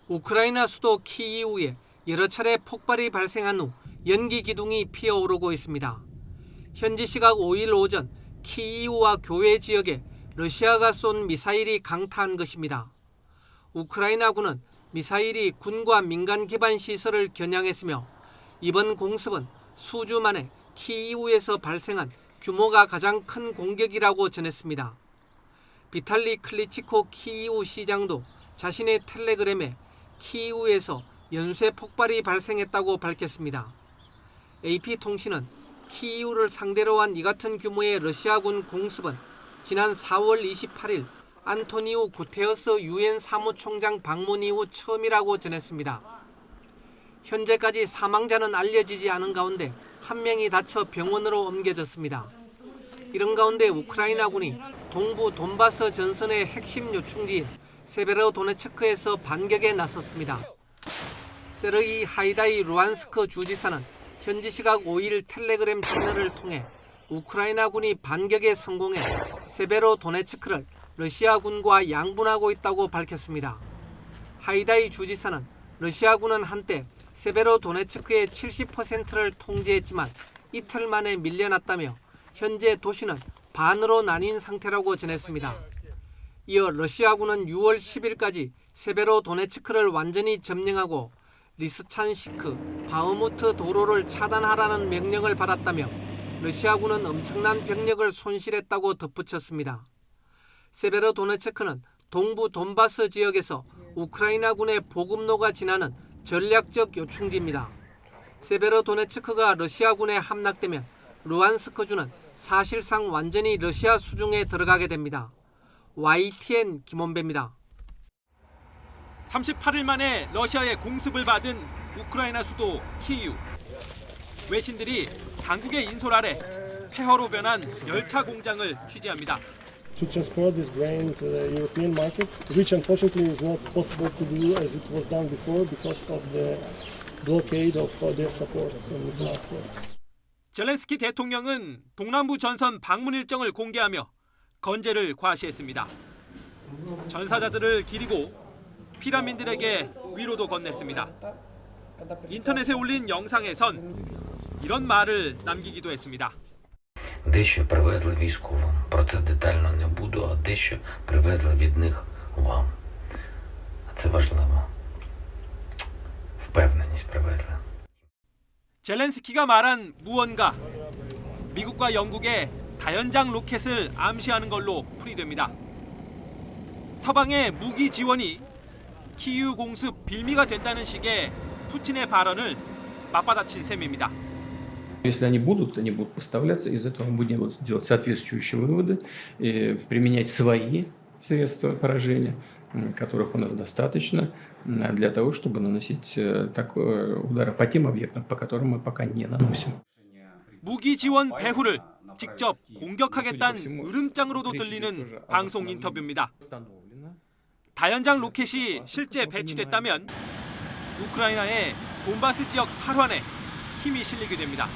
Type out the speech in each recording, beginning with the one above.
우크라이나 수도 키이우에 여러 차례 폭발이 발생한 후 연기 기둥이 피어오르고 있습니다. 현지 시각 5일 오전 키이우와 교외 지역에 러시아가 쏜 미사일이 강타한 것입니다. 우크라이나군은 미사일이 군과 민간 기반 시설을 겨냥했으며 이번 공습은 수주 만에 키이우에서 발생한 규모가 가장 큰 공격이라고 전했습니다. 비탈리 클리치코 키이우 시장도 자신의 텔레그램에 키이우에서 연쇄 폭발이 발생했다고 밝혔습니다. AP통신은 키이우를 상대로 한 이 같은 규모의 러시아군 공습은 지난 4월 28일 안토니우 구테러스 유엔 사무총장 방문 이후 처음이라고 전했습니다. 현재까지 사망자는 알려지지 않은 가운데 한 명이 다쳐 병원으로 옮겨졌습니다. 이런 가운데 우크라이나군이 동부 돈바스 전선의 핵심 요충지인 세베로도네츠크에서 반격에 나섰습니다. 세르이 하이다이 루안스크 주지사는 현지 시각 5일 텔레그램 채널을 통해 우크라이나군이 반격에 성공해 세베로도네츠크를 러시아군과 양분하고 있다고 밝혔습니다. 하이다이 주지사는 러시아군은 한때 세베로도네츠크의 70%를 통제했지만 이틀 만에 밀려났다며 현재 도시는 반으로 나뉜 상태라고 전했습니다. 이어 러시아군은 6월 10일까지 세베로도네츠크를 완전히 점령하고 리스찬시크, 바흐무트 도로를 차단하라는 명령을 받았다며 러시아군은 엄청난 병력을 손실했다고 덧붙였습니다. 세베로도네츠크는 동부 돈바스 지역에서 우크라이나군의 보급로가 지나는 전략적 요충지입니다. 세베로도네츠크가 러시아군에 함락되면 루안스크주는 사실상 완전히 러시아 수중에 들어가게 됩니다. YTN 김원배입니다. 38일 만에 러시아의 공습을 받은 우크라이나 수도 키이우. 외신들이 당국의 인솔 아래 폐허로 변한 열차 공장을 취재합니다. To transport this grain to the European market, which unfortunately is not possible to do as it was done before because of the blockade of their supports in the port. 젤렌스키 대통령은 동남부 전선 방문 일정을 공개하며 건재를 과시했습니다. 전사자들을 기리고 피난민들에게 위로도 건넸습니다. 인터넷에 올린 영상에선 이런 말을 남기기도 했습니다. Дещо привезли військовим, про це детально не буду, а дещо привезли від них вам. Це важливо. впевненість привезли. 젤렌스키가 말한 무언가, 미국과 영국의 다연장 로켓을 암시하는 걸로 풀이됩니다. 서방의 무기 지원이 키이우 공습 빌미가 된다는 식의 푸틴의 발언을 맞받아친 셈입니다. Если они будут поставляться, из этого мы будем делать соответствующие выводы, применять свои средства поражения, которых у нас достаточно, для того, чтобы наносить удары по тем объектам, по которым мы пока не наносим. 무기 지원 배후를 직접 공격하겠다는 으름장으로도 들리는 방송 인터뷰입니다. 다연장 로켓이 실제 배치됐다면 우크라이나의 돈바스 지역 탈환에 힘이 실리게 됩니다.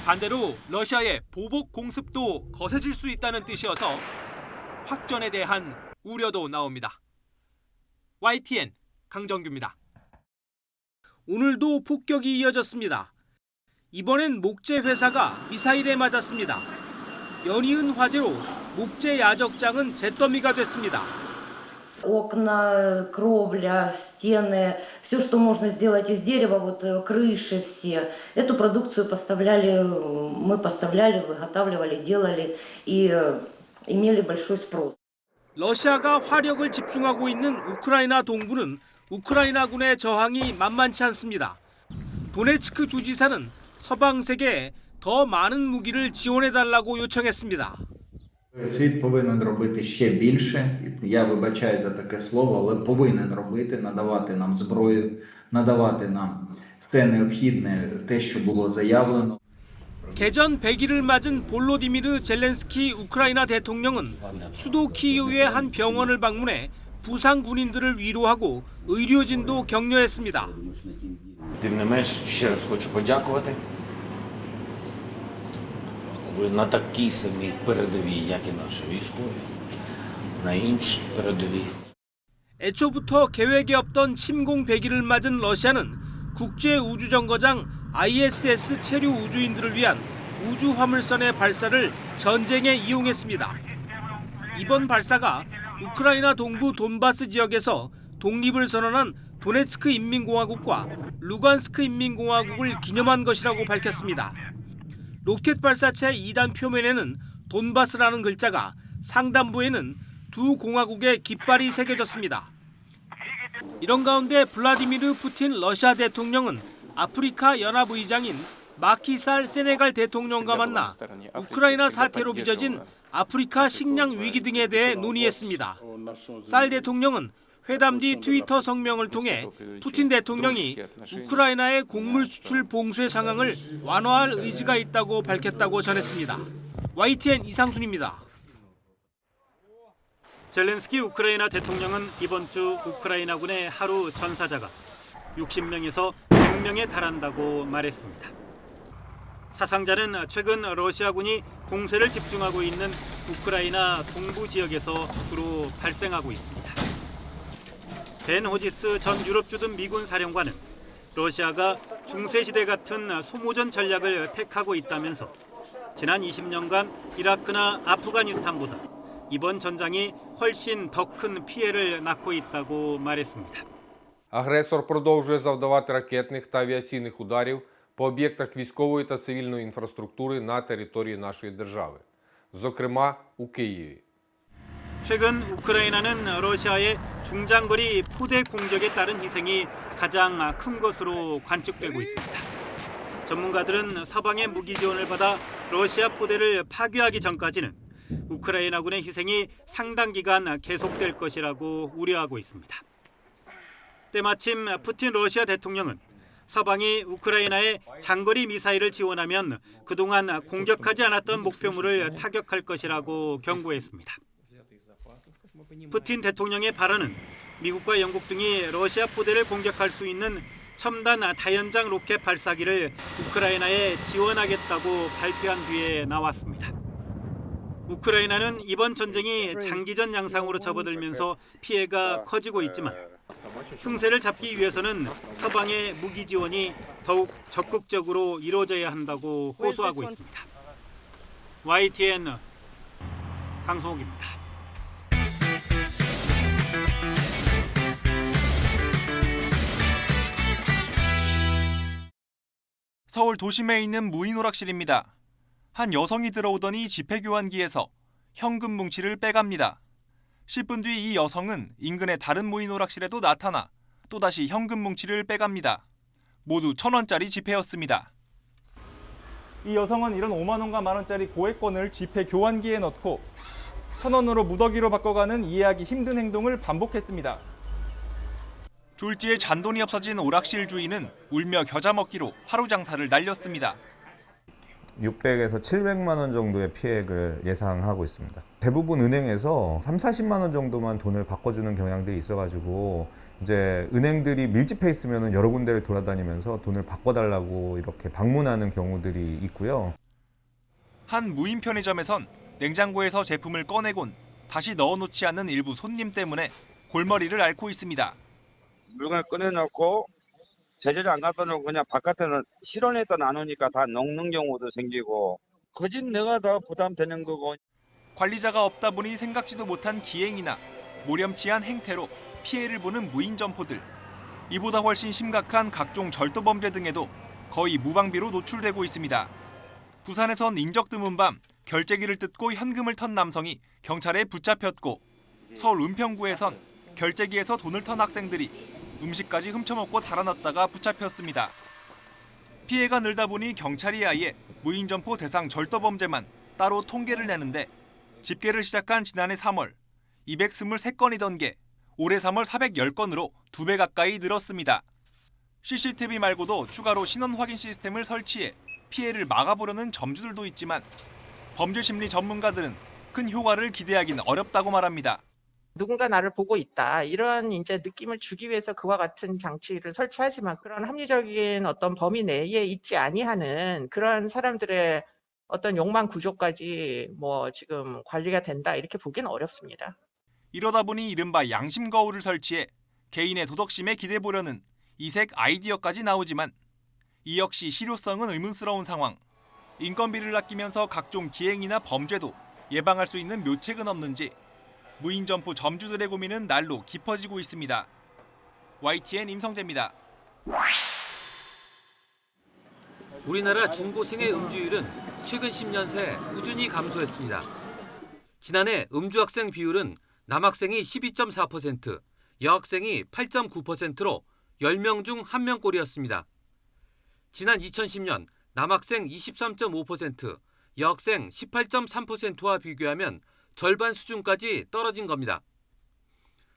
반대로 러시아의 보복 공습도 거세질 수 있다는 뜻이어서 확전에 대한 우려도 나옵니다. YTN 강정규입니다. 오늘도 폭격이 이어졌습니다. 이번엔 목재 회사가 미사일에 맞았습니다. 연이은 화재로 목재 야적장은 잿더미가 됐습니다. Окна, кровля, стены, все, что можно сделать из дерева, вот крыши все. Эту продукцию мы поставляли, выготавливали, делали и имели большой спрос. 러시아가 화력을 집중하고 있는 우크라이나 동부는 우크라이나군의 저항이 만만치 않습니다. 도네츠크 주지사는 서방 세계에 더 많은 무기를 지원해달라고 요청했습니다. Світ повинен робити ще більше, я вибачаю за таке слово, але повинен робити, надавати нам зброю, надавати нам все необхідне, те, що було заявлено. 개전 100일을 맞은 볼로디미르 젤렌스키 우크라이나 대통령은 수도 키이우의 한 병원을 방문해 부상 군인들을 위로하고 의료진도 격려했습니다. Тим не менш, ще раз хочу подякувати. Ви на такій самій передовій, як і наші військові, на іншій передовій. 애초부터 계획에 없던 침공 100일을 맞은 러시아는 국제우주정거장 ISS 체류 우주인들을 위한 우주 화물선의 발사를 전쟁에 이용했습니다. 이번 발사가 우크라이나 동부 돈바스 지역에서 독립을 선언한 도네츠크 인민공화국과 루간스크 인민공화국을 기념한 것이라고 밝혔습니다. 로켓 발사체 2단 표면에는 돈바스라는 글자가, 상단부에는 두 공화국의 깃발이 새겨졌습니다. 이런 가운데 블라디미르 푸틴 러시아 대통령은 아프리카 연합의장인 마키살 세네갈 대통령과 만나 우크라이나 사태로 빚어진 아프리카 식량 위기 등에 대해 논의했습니다. 살 대통령은 회담 뒤 트위터 성명을 통해 푸틴 대통령이 우크라이나의 곡물 수출 봉쇄 상황을 완화할 의지가 있다고 밝혔다고 전했습니다. YTN 이상순입니다. 젤렌스키 우크라이나 대통령은 이번 주 우크라이나군의 하루 전사자가 60명에서 100명에 달한다고 말했습니다. 사상자는 최근 러시아군이 공세를 집중하고 있는 우크라이나 동부 지역에서 주로 발생하고 있습니다. 벤 호지스 전 유럽 주둔 미군 사령관은 러시아가 중세시대 같은 소모전 전략을 택하고 있다면서 지난 20년간 이라크나 아프가니스탄보다 이번 전장이 훨씬 더 큰 피해를 낳고 있다고 말했습니다. Агресор продовжує завдавати ракетних та авіаційних ударів по об'єктах військової та цивільної інфраструктури на території нашої держави, зокрема у Києві. 최근 우크라이나는 러시아의 중장거리 포대 공격에 따른 희생이 가장 큰 것으로 관측되고 있습니다. 전문가들은 서방의 무기 지원을 받아 러시아 포대를 파괴하기 전까지는 우크라이나군의 희생이 상당 기간 계속될 것이라고 우려하고 있습니다. 때마침 푸틴 러시아 대통령은 서방이 우크라이나에 장거리 미사일을 지원하면 그동안 공격하지 않았던 목표물을 타격할 것이라고 경고했습니다. 푸틴 대통령의 발언은 미국과 영국 등이 러시아 포대를 공격할 수 있는 첨단 다연장 로켓 발사기를 우크라이나에 지원하겠다고 발표한 뒤에 나왔습니다. 우크라이나는 이번 전쟁이 장기전 양상으로 접어들면서 피해가 커지고 있지만 승세를 잡기 위해서는 서방의 무기 지원이 더욱 적극적으로 이루어져야 한다고 호소하고 있습니다. YTN 강성욱입니다. 서울 도심에 있는 무인 오락실입니다. 한 여성이 들어오더니 지폐 교환기에서 현금 뭉치를 빼갑니다. 10분 뒤 이 여성은 인근의 다른 무인 오락실에도 나타나 또다시 현금 뭉치를 빼갑니다. 모두 1,000원짜리 지폐였습니다. 이 여성은 이런 5만 원과 만 원짜리 고액권을 지폐 교환기에 넣고 1,000원으로 무더기로 바꿔가는 이해하기 힘든 행동을 반복했습니다. 졸지에 잔돈이 없어진 오락실 주인은 울며 겨자 먹기로 하루 장사를 날렸습니다. 600에서 700만 원 정도의 피해액을 예상하고 있습니다. 대부분 은행에서 3, 40만 원 정도만 돈을 바꿔주는 경향들이 있어가지고 이제 은행들이 밀집해 있으면 여러 군데를 돌아다니면서 돈을 바꿔달라고 이렇게 방문하는 경우들이 있고요. 한 무인 편의점에선 냉장고에서 제품을 꺼내곤 다시 넣어놓지 않는 일부 손님 때문에 골머리를 앓고 있습니다. 물건을 꺼내놓고 제자리 안 갖다 놓고 그냥 바깥에서 실온에다 놔놓으니까 다 녹는 경우도 생기고 거진 내가 다 부담되는 거고. 관리자가 없다 보니 생각지도 못한 기행이나 모렴치한 행태로 피해를 보는 무인 점포들. 이보다 훨씬 심각한 각종 절도 범죄 등에도 거의 무방비로 노출되고 있습니다. 부산에선 인적 드문 밤 결제기를 뜯고 현금을 턴 남성이 경찰에 붙잡혔고 서울 은평구에선 결제기에서 돈을 턴 학생들이 음식까지 훔쳐먹고 달아났다가 붙잡혔습니다. 피해가 늘다 보니 경찰이 아예 무인 점포 대상 절도 범죄만 따로 통계를 내는데 집계를 시작한 지난해 3월 223건이던 게 올해 3월 410건으로 2배 가까이 늘었습니다. CCTV 말고도 추가로 신원 확인 시스템을 설치해 피해를 막아보려는 점주들도 있지만 범죄 심리 전문가들은 큰 효과를 기대하기는 어렵다고 말합니다. 누군가 나를 보고 있다. 이런 이제 느낌을 주기 위해서 그와 같은 장치를 설치하지만 그런 합리적인 어떤 범위 내에 있지 아니하는 그런 사람들의 어떤 욕망 구조까지 뭐 지금 관리가 된다 이렇게 보기는 어렵습니다. 이러다 보니 이른바 양심 거울을 설치해 개인의 도덕심에 기대보려는 이색 아이디어까지 나오지만 이 역시 실효성은 의문스러운 상황. 인건비를 아끼면서 각종 기행이나 범죄도 예방할 수 있는 묘책은 없는지 무인 점포 점주들의 고민은 날로 깊어지고 있습니다. YTN 임성재입니다. 우리나라 중고생의 음주율은 최근 10년 새 꾸준히 감소했습니다. 지난해 음주학생 비율은 남학생이 12.4%, 여학생이 8.9%로 10명 중 1명꼴이었습니다. 지난 2010년 남학생 23.5%, 여학생 18.3%와 비교하면 절반 수준까지 떨어진 겁니다.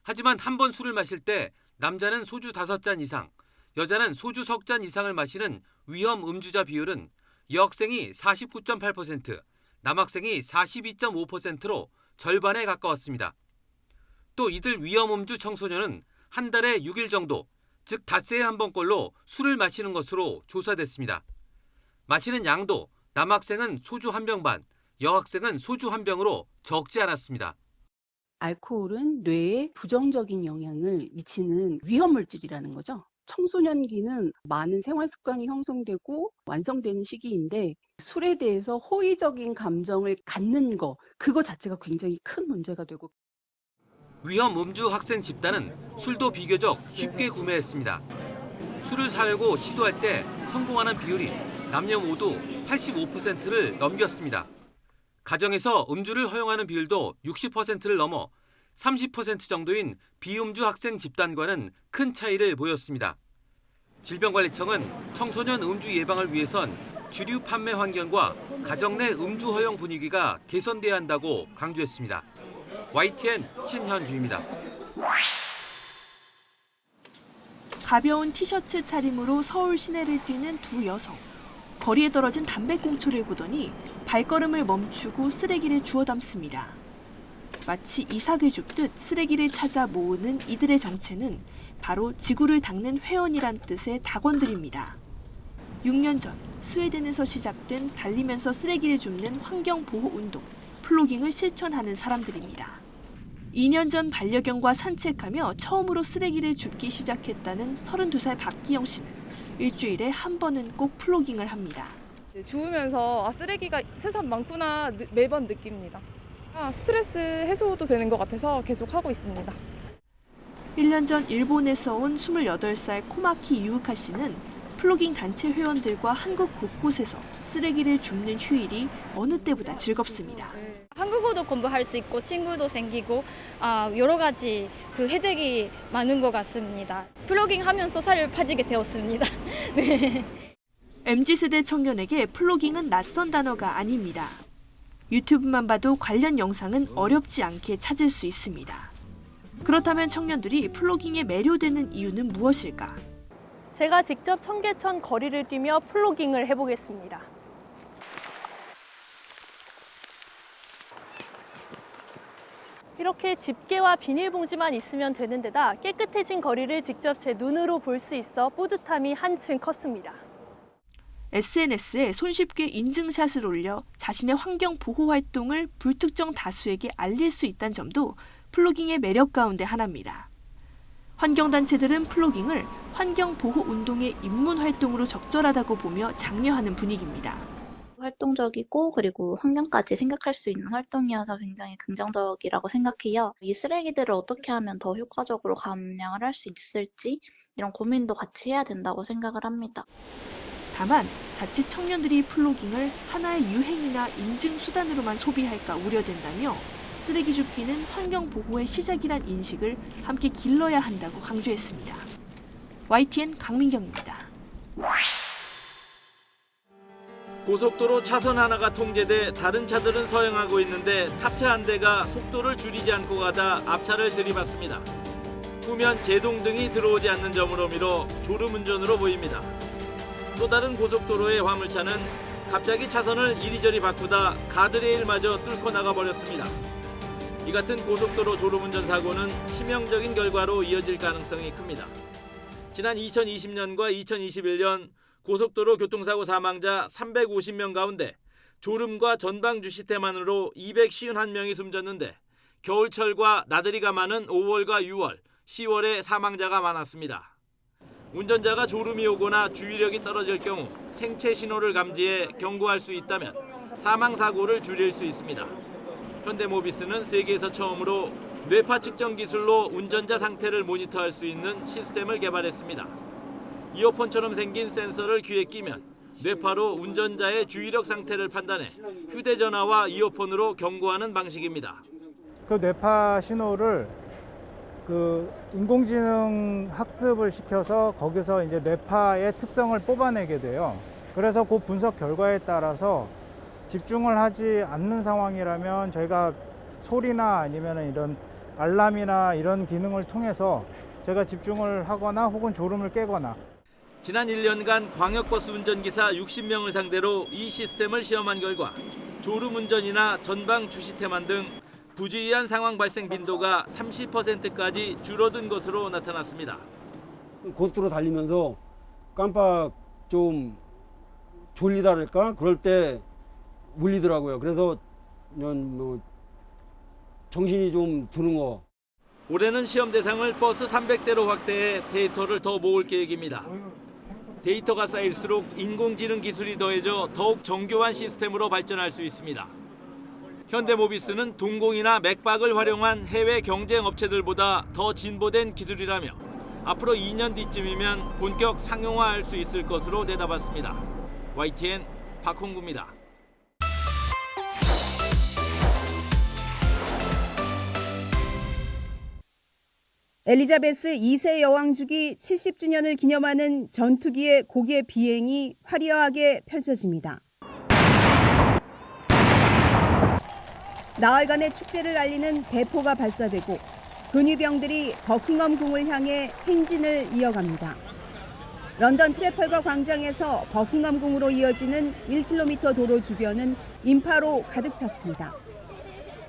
하지만 한 번 술을 마실 때 남자는 소주 5잔 이상, 여자는 소주 석 잔 이상을 마시는 위험 음주자 비율은 여학생이 49.8%, 남학생이 42.5%로 절반에 가까웠습니다. 또 이들 위험 음주 청소년은 한 달에 6일 정도, 즉 닷새에 한 번꼴로 술을 마시는 것으로 조사됐습니다. 마시는 양도 남학생은 소주 1병 반, 여학생은 소주 1병으로 적지 않았습니다. 알코올은 뇌에 부정적인 영향을 미치는 위험물질이라는 거죠. 청소년기는 많은 생활 습관이 형성되고 완성되는 시기인데 술에 대해서 호의적인 감정을 갖는 거, 그거 자체가 굉장히 큰 문제가 되고. 위험 음주 학생 집단은 술도 비교적 쉽게 구매했습니다. 술을 사려고 시도할 때 성공하는 비율이 남녀 모두 85%를 넘겼습니다. 가정에서 음주를 허용하는 비율도 60%를 넘어 30% 정도인 비음주 학생 집단과는 큰 차이를 보였습니다. 질병관리청은 청소년 음주 예방을 위해선 주류 판매 환경과 가정 내 음주 허용 분위기가 개선돼야 한다고 강조했습니다. YTN 신현주입니다. 가벼운 티셔츠 차림으로 서울 시내를 뛰는 두 여성. 거리에 떨어진 담배꽁초를 보더니 발걸음을 멈추고 쓰레기를 주워 담습니다. 마치 이삭을 줍듯 쓰레기를 찾아 모으는 이들의 정체는 바로 지구를 닦는 회원이란 뜻의 낙원들입니다. 6년 전 스웨덴에서 시작된 달리면서 쓰레기를 줍는 환경보호운동, 플로깅을 실천하는 사람들입니다. 2년 전 반려견과 산책하며 처음으로 쓰레기를 줍기 시작했다는 32살 박기영 씨는 일주일에 한 번은 꼭 플로깅을 합니다. 주우면서 쓰레기가 세상 많구나 매번 느낍니다. 스트레스 해소도 되는 것 같아서 계속 하고 있습니다. 1년 전 일본에서 온 28살 코마키 유우카 씨는 플로깅 단체 회원들과 한국 곳곳에서 쓰레기를 줍는 휴일이 어느 때보다 즐겁습니다. 한국어도 공부할 수 있고 친구도 생기고 여러 가지 혜택이 많은 것 같습니다. 플로깅 하면서 살을 빠지게 되었습니다. 네. MZ세대 청년에게 플로깅은 낯선 단어가 아닙니다. 유튜브만 봐도 관련 영상은 어렵지 않게 찾을 수 있습니다. 그렇다면 청년들이 플로깅에 매료되는 이유는 무엇일까? 제가 직접 청계천 거리를 뛰며 플로깅을 해보겠습니다. 이렇게 집게와 비닐봉지만 있으면 되는 데다 깨끗해진 거리를 직접 제 눈으로 볼 수 있어 뿌듯함이 한층 컸습니다. SNS에 손쉽게 인증샷을 올려 자신의 환경 보호 활동을 불특정 다수에게 알릴 수 있다는 점도 플로깅의 매력 가운데 하나입니다. 환경단체들은 플로깅을 환경보호운동의 입문 활동으로 적절하다고 보며 장려하는 분위기입니다. 활동적이고 그리고 환경까지 생각할 수 있는 활동이어서 굉장히 긍정적이라고 생각해요. 이 쓰레기들을 어떻게 하면 더 효과적으로 감량을 할 수 있을지 이런 고민도 같이 해야 된다고 생각을 합니다. 다만 자칫 청년들이 플로깅을 하나의 유행이나 인증 수단으로만 소비할까 우려된다며 쓰레기 줍기는 환경 보호의 시작이란 인식을 함께 길러야 한다고 강조했습니다. YTN 강민경입니다. 고속도로 차선 하나가 통제돼 다른 차들은 서행하고 있는데 탑차 한 대가 속도를 줄이지 않고 가다 앞차를 들이받습니다. 후면 제동등이 들어오지 않는 점으로 미뤄 졸음운전으로 보입니다. 또 다른 고속도로의 화물차는 갑자기 차선을 이리저리 바꾸다 가드레일마저 뚫고 나가버렸습니다. 이 같은 고속도로 졸음운전 사고는 치명적인 결과로 이어질 가능성이 큽니다. 지난 2020년과 2021년 고속도로 교통사고 사망자 350명 가운데 졸음과 전방 주시태만으로 251명이 숨졌는데 겨울철과 나들이가 많은 5월과 6월, 10월에 사망자가 많았습니다. 운전자가 졸음이 오거나 주의력이 떨어질 경우 생체 신호를 감지해 경고할 수 있다면 사망사고를 줄일 수 있습니다. 현대모비스는 세계에서 처음으로 뇌파 측정 기술로 운전자 상태를 모니터할 수 있는 시스템을 개발했습니다. 이어폰처럼 생긴 센서를 귀에 끼면 뇌파로 운전자의 주의력 상태를 판단해 휴대전화와 이어폰으로 경고하는 방식입니다. 그 뇌파 신호를 인공지능 학습을 시켜서 거기서 이제 뇌파의 특성을 뽑아내게 돼요. 그래서 그 분석 결과에 따라서 집중을 하지 않는 상황이라면 저희가 소리나 아니면 이런 알람이나 이런 기능을 통해서 제가 집중을 하거나 혹은 졸음을 깨거나. 지난 1년간 광역버스 운전기사 60명을 상대로 이 시스템을 시험한 결과 졸음운전이나 전방 주시태만 등 부주의한 상황 발생 빈도가 30%까지 줄어든 것으로 나타났습니다. 고속도로 달리면서 깜빡 좀 졸리다랄까? 그럴 때 물리더라고요. 그래서 정신이 좀 드는 거. 올해는 시험 대상을 버스 300대로 확대해 데이터를 더 모을 계획입니다. 데이터가 쌓일수록 인공지능 기술이 더해져 더욱 정교한 시스템으로 발전할 수 있습니다. 현대모비스는 동공이나 맥박을 활용한 해외 경쟁 업체들보다 더 진보된 기술이라며 앞으로 2년 뒤쯤이면 본격 상용화할 수 있을 것으로 내다봤습니다. YTN 박홍구입니다. 엘리자베스 2세 여왕 주기 70주년을 기념하는 전투기의 고개 비행이 화려하게 펼쳐집니다. 나흘간의 축제를 알리는 대포가 발사되고 근위병들이 버킹엄 궁을 향해 행진을 이어갑니다. 런던 트래펄거 광장에서 버킹엄 궁으로 이어지는 1km 도로 주변은 인파로 가득 찼습니다.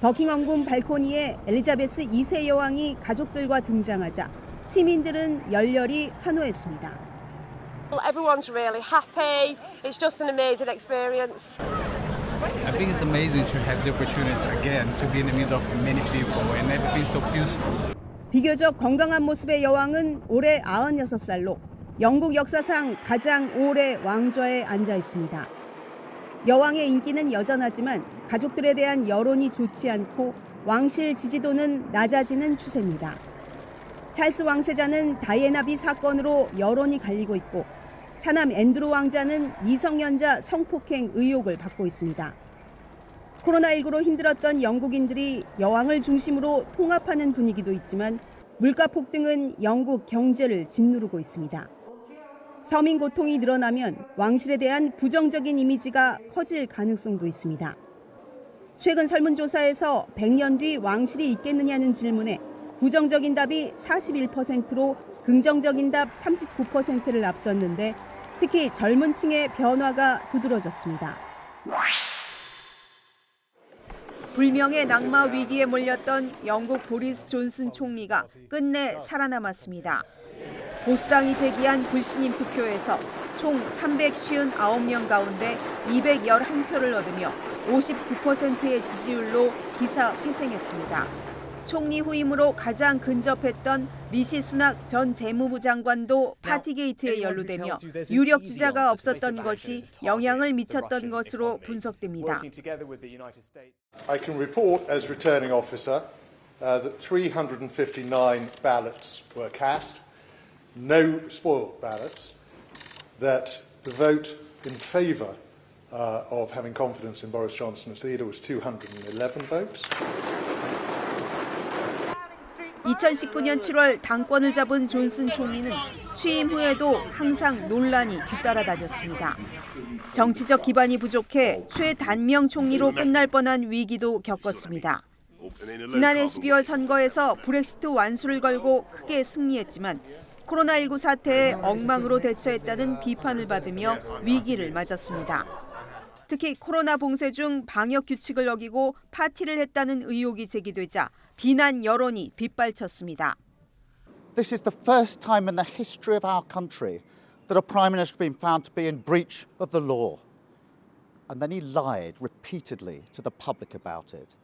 버킹엄 궁 발코니에 엘리자베스 2세 여왕이 가족들과 등장하자 시민들은 열렬히 환호했습니다. Everyone's really happy. It's just an amazing experience. I think it's amazing to have the opportunity again to be in the middle of many people and everything's so peaceful. 비교적 건강한 모습의 여왕은 올해 96살로 영국 역사상 가장 오래 왕좌에 앉아 있습니다. 여왕의 인기는 여전하지만 가족들에 대한 여론이 좋지 않고 왕실 지지도는 낮아지는 추세입니다. 찰스 왕세자는 다이애나비 사건으로 여론이 갈리고 있고 차남 앤드루 왕자는 미성년자 성폭행 의혹을 받고 있습니다. 코로나19로 힘들었던 영국인들이 여왕을 중심으로 통합하는 분위기도 있지만 물가 폭등은 영국 경제를 짓누르고 있습니다. 서민 고통이 늘어나면 왕실에 대한 부정적인 이미지가 커질 가능성도 있습니다. 최근 설문조사에서 100년 뒤 왕실이 있겠느냐는 질문에 부정적인 답이 41%로 긍정적인 답 39%를 앞섰는데 특히 젊은 층의 변화가 두드러졌습니다. 불명의 낙마 위기에 몰렸던 영국 보리스 존슨 총리가 끝내 살아남았습니다. 보수당이 제기한 불신임 투표에서 총 359명 가운데 211표를 얻으며 59%의 지지율로 기사 회생했습니다. 총리 후임으로 가장 근접했던 리시 수낙 전 재무부 장관도 파티게이트에 연루되며 유력 주자가 없었던 것이 영향을 미쳤던 것으로 분석됩니다. I can report as returning officer that 359 ballots were cast, no spoiled ballots, that the vote in favour of having confidence in Boris Johnson as leader was 211 votes. 2019년 7월 당권을 잡은 존슨 총리는 취임 후에도 항상 논란이 뒤따라다녔습니다. 정치적 기반이 부족해 최단명 총리로 끝날 뻔한 위기도 겪었습니다. 지난해 12월 선거에서 브렉시트 완수를 걸고 크게 승리했지만 코로나19 사태에 엉망으로 대처했다는 비판을 받으며 위기를 맞았습니다. 특히 코로나 봉쇄 중 방역 규칙을 어기고 파티를 했다는 의혹이 제기되자 비난 여론이 빗발쳤습니다. This is the first time in the history of our country that a prime minister has been found to be in breach of the law. And then he lied repeatedly to the public about it.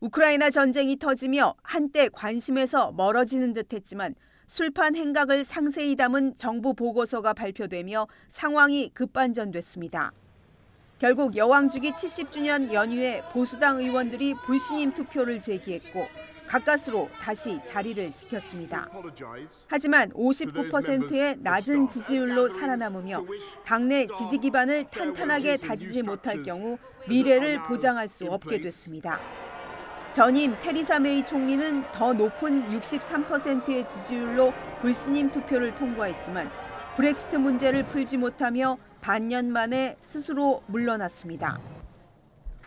우크라이나 전쟁이 터지며 한때 관심에서 멀어지는 듯했지만 술판 행각을 상세히 담은 정부 보고서가 발표되며 상황이 급반전됐습니다. 결국 여왕주기 70주년 연휴에 보수당 의원들이 불신임 투표를 제기했고 가까스로 다시 자리를 지켰습니다. 하지만 59%의 낮은 지지율로 살아남으며 당내 지지 기반을 탄탄하게 다지지 못할 경우 미래를 보장할 수 없게 됐습니다. 전임 테리사 메이 총리는 더 높은 63%의 지지율로 불신임 투표를 통과했지만 브렉시트 문제를 풀지 못하며 반년 만에 스스로 물러났습니다.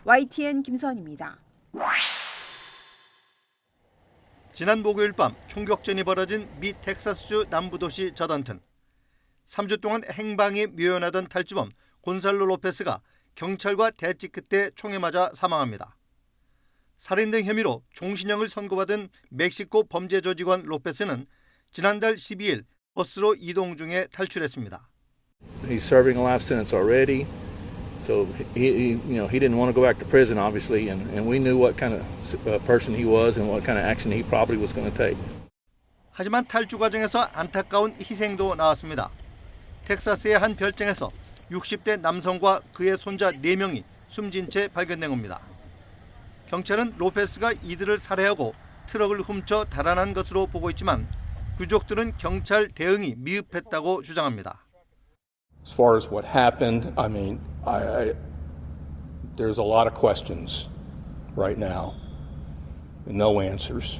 YTN 김선입니다. 지난 목요일 밤 총격전이 벌어진 미 텍사스주 남부도시 저던튼. 3주 동안 행방이 묘연하던 탈주범 곤살로 로페스가 경찰과 대치 끝에 총에 맞아 사망합니다. 살인 등 혐의로 종신형을 선고받은 멕시코 범죄 조직원 로페스는 지난달 12일 버스로 이동 중에 탈출했습니다. He's serving a life sentence already, so he didn't want to go back to prison, obviously, and we knew what kind of person he was and what kind of action he probably was going to take. 하지만 탈주 과정에서 안타까운 희생도 나왔습니다. 텍사스의 한 별장에서 60대 남성과 그의 손자 4명이 숨진 채 발견된 겁니다. 경찰은 로페스가 이들을 살해하고 트럭을 훔쳐 달아난 것으로 보고 있지만 유족들은 경찰 대응이 미흡했다고 주장합니다. As far as what happened, I mean, there's a lot of questions right now, and no answers.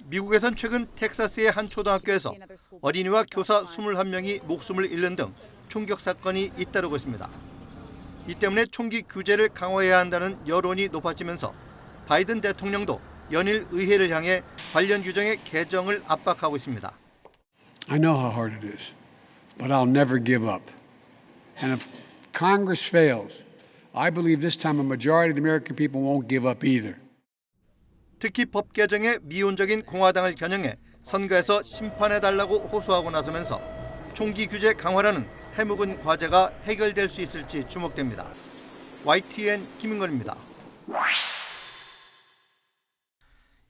미국에선 최근 텍사스의 한 초등학교에서 어린이와 교사 21명이 목숨을 잃는 등 총격 사건이 잇따르고 있습니다. 이 때문에 총기 규제를 강화해야 한다는 여론이 높아지면서 바이든 대통령도 연일 의회를 향해 관련 규정의 개정을 압박하고 있습니다. I know how hard it is, but I'll never give up. And if Congress fails, I believe this time a majority of the American people won't give up either. 특히 법 개정에 미온적인 공화당을 겨냥해 선거에서 심판해달라고 호소하고 나서면서 총기 규제 강화라는 해묵은 과제가 해결될 수 있을지 주목됩니다. YTN 김인건입니다.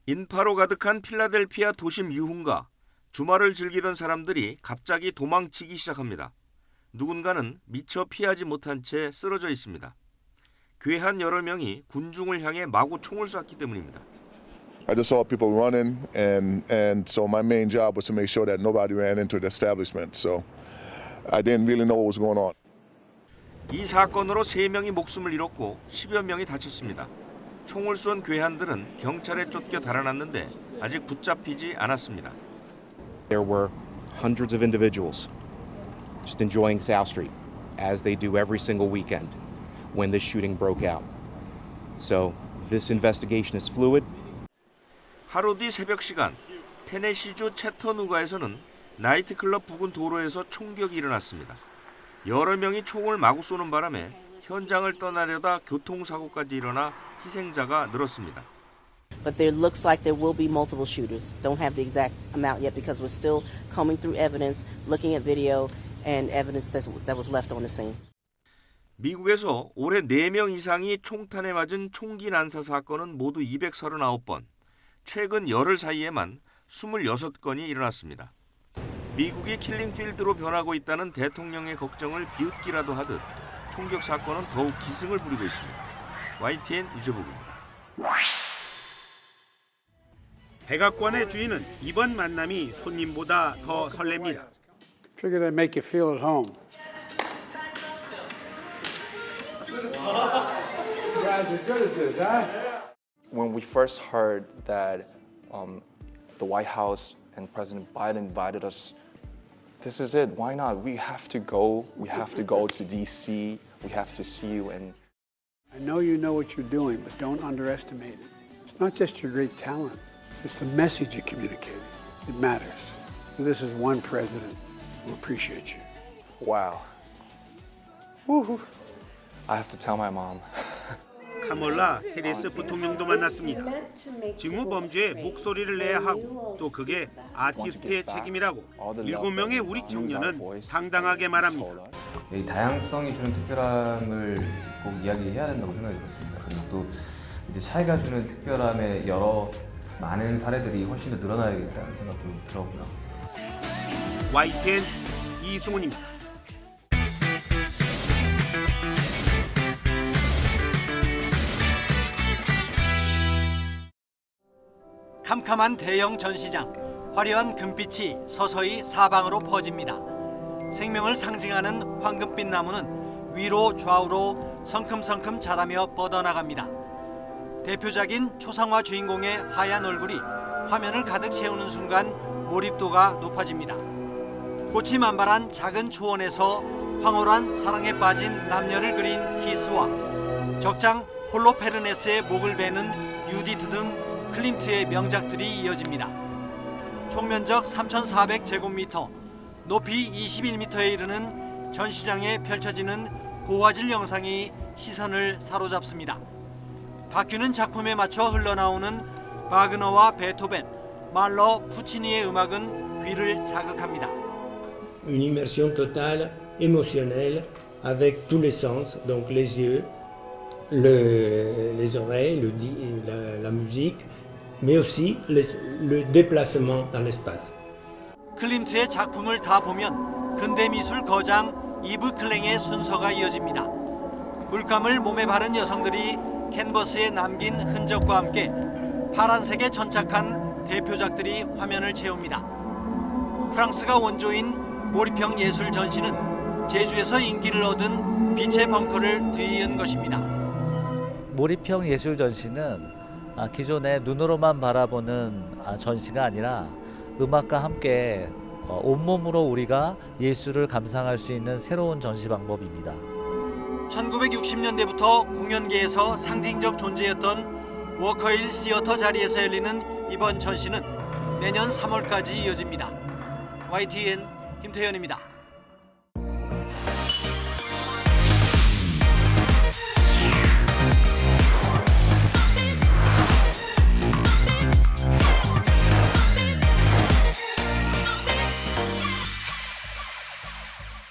인파로 가득한 필라델피아 도심 유흥가. 주말을 즐기던 사람들이 갑자기 도망치기 시작합니다. 누군가는 미처 피하지 못한 채 쓰러져 있습니다. 괴한 여러 명이 군중을 향해 마구 총을 쐈기 때문입니다. I just saw people running, and so my main job was to make sure that nobody ran into the establishment. So I didn't really know what was going on. 이 사건으로 3명이 목숨을 잃었고 10여 명이 다쳤습니다. 총을 쏜 괴한들은 경찰에 쫓겨 달아났는데 아직 붙잡히지 않았습니다. There were hundreds of individuals just enjoying South Street, as they do every single weekend when this shooting broke out. So this investigation is fluid. 하루 뒤 새벽 시간, 테네시주 채터누가에서는 나이트클럽 부근 도로에서 총격이 일어났습니다. 여러 명이 총을 마구 쏘는 바람에 현장을 떠나려다 교통사고까지 일어나 희생자가 늘었습니다. But there looks like there will be multiple shooters. Don't have the exact amount yet because we're still combing through evidence, looking at video and evidence that was left on the scene. 미국에서 올해 4명 이상이 총탄에 맞은 총기 난사 사건은 모두 239번, 최근 열흘 사이에만 26건이 일어났습니다. 미국이 킬링필드로 변하고 있다는 대통령의 걱정을 비웃기라도 하듯 총격 사건은 더욱 기승을 부리고 있습니다. YTN 유재복입니다. 백악관의 주인은 이번 만남이 손님보다 더 설렙니다. Figured I'd make you feel at home. You guys are good at this, huh? When we first heard that the White House and President Biden invited us, this is it. Why not? We have to go. We have to go to D.C. We have to see you. And I know you know what you're doing, but don't underestimate it. It's not just your great talent. It's the message you communicate. It matters. This is one president who appreciates you. wow. Woo-hoo. I have to tell my mom. 카몰라 해리스 부통령도 만났습니다. 징후 범죄에 목소리를 내야 하고 또 그게 아티스트의 책임이라고 7명의 우리 청년은 당당하게 말합니다. 이 다양성이 주는 특별함을 꼭 이야기해야 된다고 생각이 들었습니다. 그리고 또 이제 차이가 주는 특별함의 많은 사례들이 훨씬 더 늘어나야겠다는 생각도 들었고요. YTN 이승훈입니다. 캄캄한 대형 전시장, 화려한 금빛이 서서히 사방으로 퍼집니다. 생명을 상징하는 황금빛 나무는 위로 좌우로 성큼성큼 자라며 뻗어나갑니다. 대표작인 초상화 주인공의 하얀 얼굴이 화면을 가득 채우는 순간 몰입도가 높아집니다. 꽃이 만발한 작은 초원에서 황홀한 사랑에 빠진 남녀를 그린 키스와 적장 홀로페르네스의 목을 베는 유디트 등 클림트의 명작들이 이어집니다. 총면적 3,400제곱미터, 높이 21m에 이르는 전시장에 펼쳐지는 고화질 영상이 시선을 사로잡습니다. 바뀌는 작품에 맞춰 흘러나오는 바그너와 베토벤, 말러, 푸치니의 음악은 귀를 자극합니다. Une immersion totale, émotionnelle, avec tous les sens, donc les yeux, les oreilles, la musique, mais aussi le déplacement dans l'espace. 클림트의 작품을 다 보면 근대미술 거장 이브 클랭의 순서가 이어집니다. 물감을 몸에 바른 여성들이 캔버스에 남긴 흔적과 함께 파란색에 천착한 대표작들이 화면을 채웁니다. 프랑스가 원조인 몰입형 예술 전시는 제주에서 인기를 얻은 빛의 벙커를 뒤이은 것입니다. 몰입형 예술 전시는 기존의 눈으로만 바라보는 전시가 아니라 음악과 함께 온몸으로 우리가 예술을 감상할 수 있는 새로운 전시 방법입니다. 1960년대부터 공연계에서 상징적 존재였던 워커힐 시어터 자리에서 열리는 이번 전시는 내년 3월까지 이어집니다. YTN 김태현입니다.